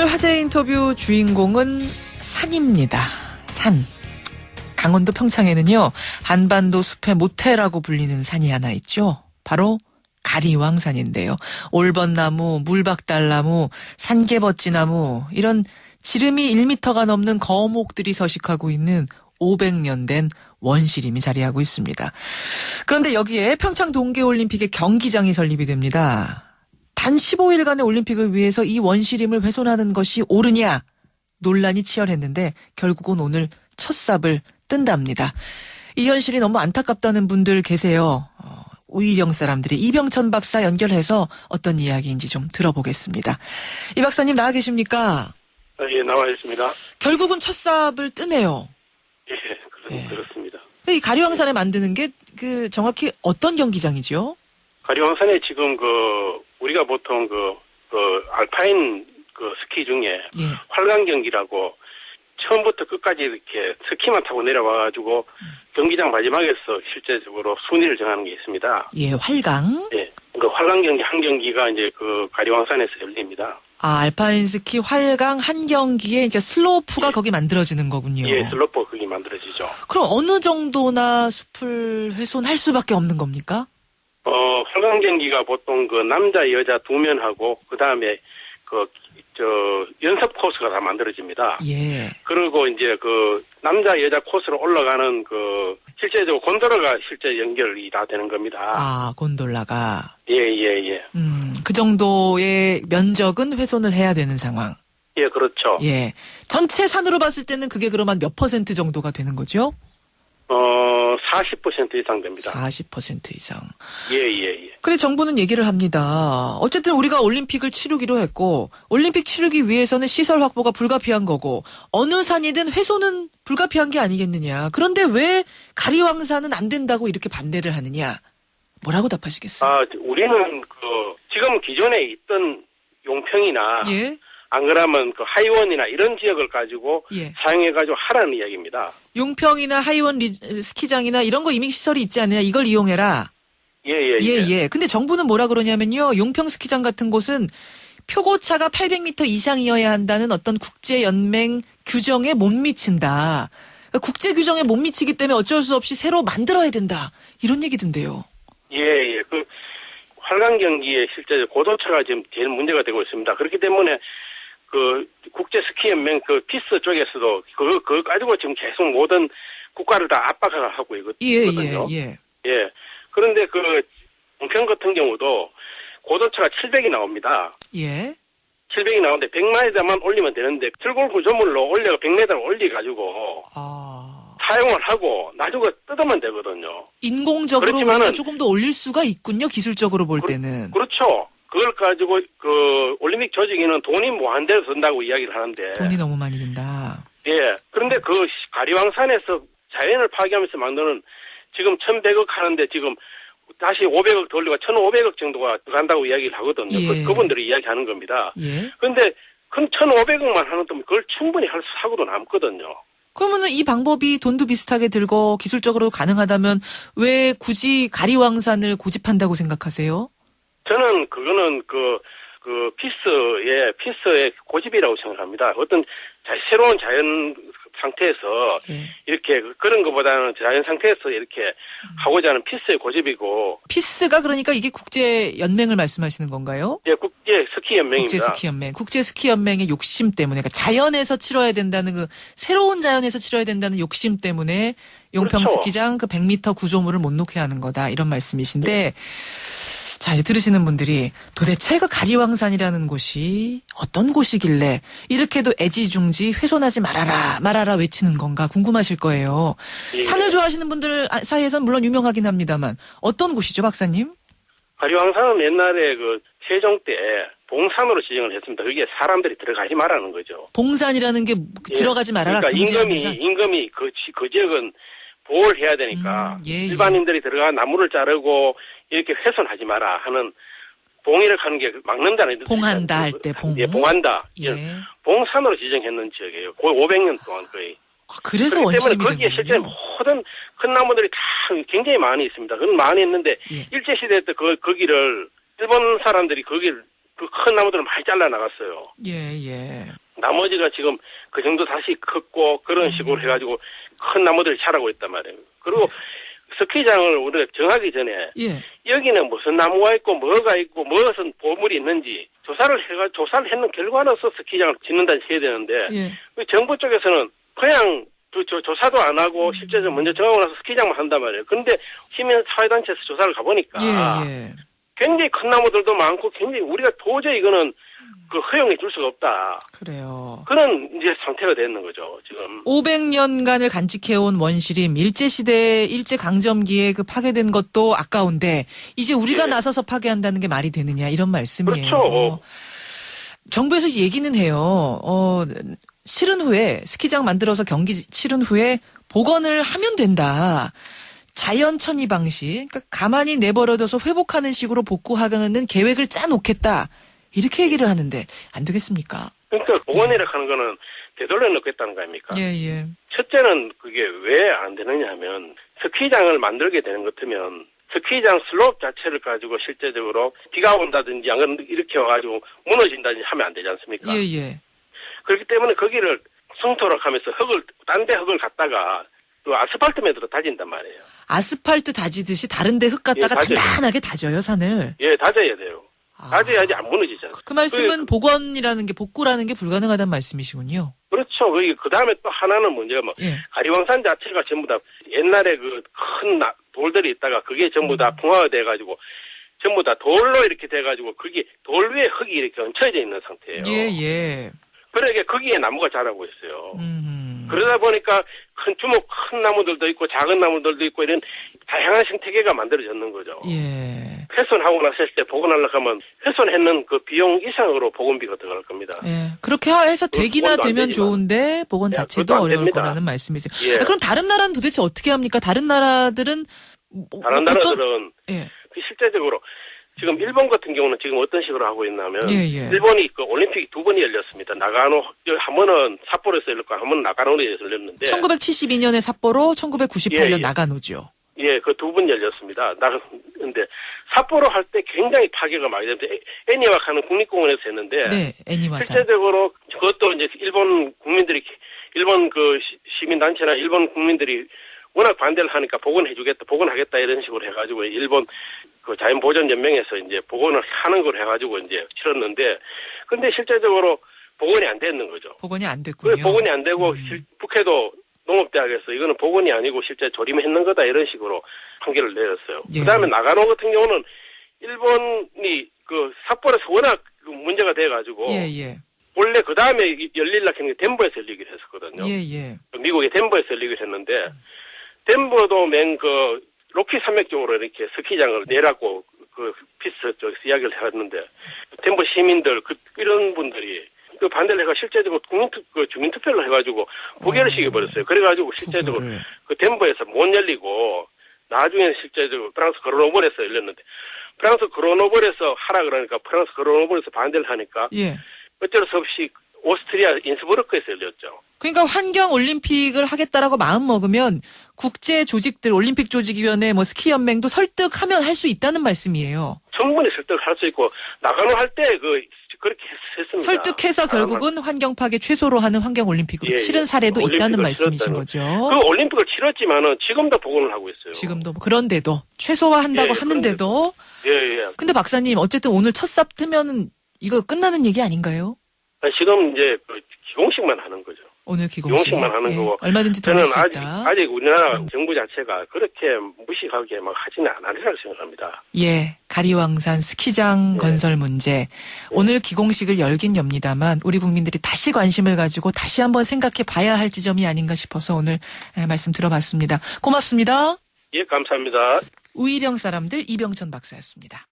오늘 화제 인터뷰 주인공은 산입니다. 산. 강원도 평창에는요, 한반도 숲의 모태라고 불리는 산이 하나 있죠. 바로 가리왕산인데요. 올번나무, 물박달나무, 산개벗지나무 이런 지름이 1m가 넘는 거목들이 서식하고 있는 500년 된 원시림이 자리하고 있습니다. 그런데 여기에 평창 동계올림픽의 경기장이 설립이 됩니다. 단 15일간의 올림픽을 위해서 이 원시림을 훼손하는 것이 옳으냐 논란이 치열했는데 결국은 오늘 첫 삽을 뜬답니다. 이 현실이 너무 안타깝다는 분들 계세요. 오일영 사람들이 이병천 박사 연결해서 어떤 이야기인지 좀 들어보겠습니다. 이 박사님 나와 계십니까? 예, 나와 있습니다. 결국은 첫 삽을 뜨네요. 예, 그렇습니다. 이 가리왕산에 만드는 게 정확히 어떤 경기장이죠? 가리왕산에 지금 우리가 보통 알파인 스키 중에 예. 활강 경기라고 처음부터 끝까지 이렇게 스키만 타고 내려와가지고 경기장 마지막에서 실제적으로 순위를 정하는 게 있습니다. 예, 활강. 예, 활강 경기 한 경기가 이제 가리왕산에서 열립니다. 아, 알파인 스키 활강 한 경기에 이제 슬로프가 거기 만들어지는 거군요. 예, 슬로프 거기 만들어지죠. 그럼 어느 정도나 숲을 훼손할 수밖에 없는 겁니까? 활강 경기가 보통 남자, 여자 두 면하고 그 다음에 연습 코스가 다 만들어집니다. 예. 그리고 이제 남자, 여자 코스로 올라가는 실제적으로 곤도라가 실제 연결이 다 되는 겁니다. 아, 곤돌라가. 예. 그 정도의 면적은 훼손을 해야 되는 상황. 예, 그렇죠. 예. 전체 산으로 봤을 때는 그게 그러면 몇 % 정도가 되는 거죠? 40% 이상 됩니다. 40% 이상. 예. 근데 정부는 얘기를 합니다. 어쨌든 우리가 올림픽을 치르기로 했고, 올림픽 치르기 위해서는 시설 확보가 불가피한 거고, 어느 산이든 훼손은 불가피한 게 아니겠느냐. 그런데 왜 가리왕산은 안 된다고 이렇게 반대를 하느냐. 뭐라고 답하시겠어요? 우리는 지금 기존에 있던 용평이나, 예? 안 그러면 하이원이나 이런 지역을 가지고 예. 사용해가지고 하라는 이야기입니다. 용평이나 하이원 스키장이나 이런 거 이미 시설이 있지 않느냐. 이걸 이용해라. 예. 근데 정부는 뭐라 그러냐면요. 용평 스키장 같은 곳은 표고차가 800m 이상이어야 한다는 어떤 국제연맹 규정에 못 미친다. 그러니까 국제 규정에 못 미치기 때문에 어쩔 수 없이 새로 만들어야 된다. 이런 얘기던데요. 예. 활강 경기에 실제 고도차가 지금 제일 문제가 되고 있습니다. 그렇기 때문에 국제 스키 연맹 피스 쪽에서도 그거 가지고 지금 계속 모든 국가를 다 압박을 하고 있거든요. 예. 그런데 용평 같은 경우도 고도차가 700이 나옵니다. 예. 700이 나오는데 100m만 올리면 되는데 철골 구조물로 100m를 올려가지고 사용을 하고 나중에 뜯으면 되거든요. 인공적으로 우리가 조금 더 올릴 수가 있군요. 기술적으로 볼 때는. 그렇죠. 그걸 가지고 올림픽 조직위는 돈이 무한대로 든다고 이야기를 하는데. 돈이 너무 많이 든다. 예. 그런데 가리왕산에서 자연을 파괴하면서 만드는 지금 1,100억 하는데 지금 다시 500억 돌리고 1,500억 정도가 들어간다고 이야기를 하거든요. 예. 그분들이 이야기하는 겁니다. 예. 그런데 큰 1,500억만 하는 돈 그걸 충분히 할 사고도 남거든요. 그러면은 이 방법이 돈도 비슷하게 들고 기술적으로 가능하다면 왜 굳이 가리왕산을 고집한다고 생각하세요? 저는 그거는 피스의 고집이라고 생각합니다. 어떤 새로운 자연 상태에서 이렇게 그런 것보다는 자연 상태에서 이렇게 하고자 하는 피스의 고집이고. 피스가 그러니까 이게 국제 연맹을 말씀하시는 건가요? 예, 국제 스키 연맹입니다. 국제 스키 연맹의 욕심 때문에, 그러니까 자연에서 치러야 된다는 새로운 자연에서 치러야 된다는 욕심 때문에 용평 그렇죠. 스키장 100m 구조물을 못 놓게 하는 거다 이런 말씀이신데. 자, 이제 들으시는 분들이 도대체 가리왕산이라는 곳이 어떤 곳이길래 이렇게도 애지중지 훼손하지 말아라 외치는 건가 궁금하실 거예요. 예. 산을 좋아하시는 분들 사이에서는 물론 유명하긴 합니다만 어떤 곳이죠, 박사님? 가리왕산은 옛날에 세종 때 봉산으로 지정을 했습니다. 그게 사람들이 들어가지 말라는 거죠. 봉산이라는 게 들어가지 말아라. 그러니까 임금이 그 지역은 보호를 해야 되니까 일반인들이 들어가 나무를 자르고 이렇게 훼손하지 마라 하는 봉의를 하는 게 막는다는 뜻이죠. 봉한다 할 때 봉. 예, 봉한다. 예. 봉산으로 지정했는 지역이에요. 거의 500년 동안 거의. 그래서 그렇기 때문에 원심이 거기에 실제 모든 큰 나무들이 다 굉장히 많이 있습니다. 그건 많이 있는데 일제시대 때 거기를 일본 사람들이 거기를 그 큰 나무들은 많이 잘라 나갔어요. 예, 예. 나머지가 지금 그 정도 다시 컸고 그런 식으로 해가지고 큰 나무들이 자라고 있단 말이에요. 그리고 스키장을 우리가 정하기 전에 예. 여기는 무슨 나무가 있고 뭐가 있고 무슨 보물이 있는지 조사를 했는 결과로서 스키장을 짓는다 해야 되는데 예. 그 정부 쪽에서는 그냥 조사도 안 하고 실제로 먼저 정하고 나서 스키장만 한단 말이에요. 그런데 시민 사회단체에서 조사를 가보니까 예, 예. 굉장히 큰 나무들도 많고 굉장히 우리가 도저히 이거는 그 허용해 줄 수가 없다. 그래요. 그런 이제 상태가 되는 거죠, 지금. 500년간을 간직해온 원시림, 일제시대, 일제강점기에 그 파괴된 것도 아까운데, 이제 우리가 예. 나서서 파괴한다는 게 말이 되느냐, 이런 말씀이에요. 그렇죠. 정부에서 얘기는 해요. 실은 후에, 스키장 만들어서 경기 치른 후에 복원을 하면 된다. 자연천이 방식, 그러니까 가만히 내버려둬서 회복하는 식으로 복구하는 계획을 짜놓겠다. 이렇게 얘기를 하는데 안 되겠습니까? 그러니까 복원이라 하는 거는 되돌려 놓겠다는 거 아닙니까? 예, 예. 첫째는 그게 왜 안 되느냐 하면 스키장을 만들게 되는 것 같으면 스키장 슬롭 자체를 가지고 실제적으로 비가 온다든지 안 그러면 이렇게 와가지고 무너진다든지 하면 안 되지 않습니까? 예, 예. 그렇기 때문에 거기를 성토록 하면서 딴 데 흙을 갖다가 또 아스팔트 매듭으로 다진단 말이에요. 아스팔트 다지듯이 다른데 흙 갖다가 예, 다져요. 단단하게 다져요, 산을. 예, 다져야 돼요. 아. 다져야지 안 무너지잖아요. 그 말씀은 복원이라는 게, 복구라는 게 불가능하다는 말씀이시군요. 그렇죠. 그 다음에 또 하나는 문제가 뭐, 예. 가리왕산 자체가 전부 다 옛날에 그 큰 돌들이 있다가 그게 전부 다 풍화가 돼가지고 전부 다 돌로 이렇게 돼가지고 그게 돌 위에 흙이 이렇게 얹혀져 있는 상태예요. 예, 예. 그러니까 거기에 나무가 자라고 있어요. 그러다 보니까 큰 나무들도 있고 작은 나무들도 있고 이런 다양한 생태계가 만들어졌는 거죠. 예. 훼손하고 났을 때 복원하려고 하면 훼손했는 그 비용 이상으로 복원비가 들어갈 겁니다. 예. 그렇게 해서 되기나 복원도 안 되면 되지만. 좋은데 복원 예, 자체도 그것도 안 어려울 됩니다. 거라는 말씀이세요. 예. 그럼 다른 나라는 도대체 어떻게 합니까? 다른 나라들은 다른 나라들은 예. 실제적으로 지금 일본 같은 경우는 지금 어떤 식으로 하고 있냐면 예, 예. 일본이 그 올림픽이 두 번이 열렸습니다. 나가노 한 번은 삿포로에서 열렸고 한 번은 나가노에서 열렸는데 1972년에 삿포로, 1998년 예, 예. 나가노죠. 예, 그 두 번 열렸습니다. 근데 삿포로 할 때 굉장히 파괴가 많이 됐는데 애니와카는 국립공원에서 했는데 네, 애니와산. 실제적으로 그것도 이제 일본 국민들이 일본 그 시민단체나 일본 국민들이 워낙 반대를 하니까 복원하겠다 이런 식으로 해가지고 일본 그 자연보전연맹에서 이제 복원을 하는 걸 해가지고 이제 치렀는데 근데 실제적으로 복원이 안 되는 거죠. 복원이 안 됐군요. 복원이 안 되고 북해도 농업대학에서 이거는 복원이 아니고 실제 조림했는 거다 이런 식으로 판결을 내렸어요. 예. 그다음에 나가노 같은 경우는 일본이 그 삿포로에서 워낙 그 문제가 돼가지고 예, 예. 원래 그 다음에 열리려고 했는데 덴버에서 열리기로 했었거든요. 예, 예. 미국의 덴버에서 열리기로 했는데 덴버도 맨 그 로키 산맥 쪽으로 이렇게 스키장을 내라고 그 피스 쪽에서 이야기를 해왔는데 덴버 시민들 이런 분들이 그 반대를 해가 실제적으로 주민투표를 해가지고 부결을 시켜버렸어요. 그래가지고 실제적으로 부결을. 그 덴버에서 못 열리고 나중에 실제적으로 프랑스 그로노블에서 열렸는데 프랑스 그로노블에서 하라 그러니까 프랑스 그로노블에서 반대를 하니까 예. 어쩔 수 없이 오스트리아 인스부르크에서 열렸죠. 그러니까 환경 올림픽을 하겠다라고 마음 먹으면 국제 조직들, 올림픽 조직위원회, 뭐 스키 연맹도 설득하면 할 수 있다는 말씀이에요. 충분히 설득할 수 있고 나가노 할 때 그렇게 했습니다. 설득해서 결국은 환경 파괴 최소로 하는 환경 올림픽으로 예, 치른 예. 사례도 있다는 올림픽을 말씀이신 치렀다는 거죠. 그 올림픽을 치렀지만은 지금도 복원을 하고 있어요. 지금도 그런데도 최소화한다고 예, 하는데도. 예. 근데 박사님 어쨌든 오늘 첫 삽트면은 이거 끝나는 얘기 아닌가요? 지금 이제 그 기공식만 하는 거죠. 오늘 기공식. 기공식만 하는 거고. 얼마든지 저는 돌릴 수 있다. 아직 우리나라 정부 자체가 그렇게 무식하게 막 하지는 않으리라고 생각합니다. 예, 가리왕산 스키장 예. 건설 문제. 오늘 기공식을 열긴 엽니다만 우리 국민들이 다시 관심을 가지고 다시 한번 생각해 봐야 할 지점이 아닌가 싶어서 오늘 말씀 들어봤습니다. 고맙습니다. 예, 감사합니다. 우이령 사람들 이병천 박사였습니다.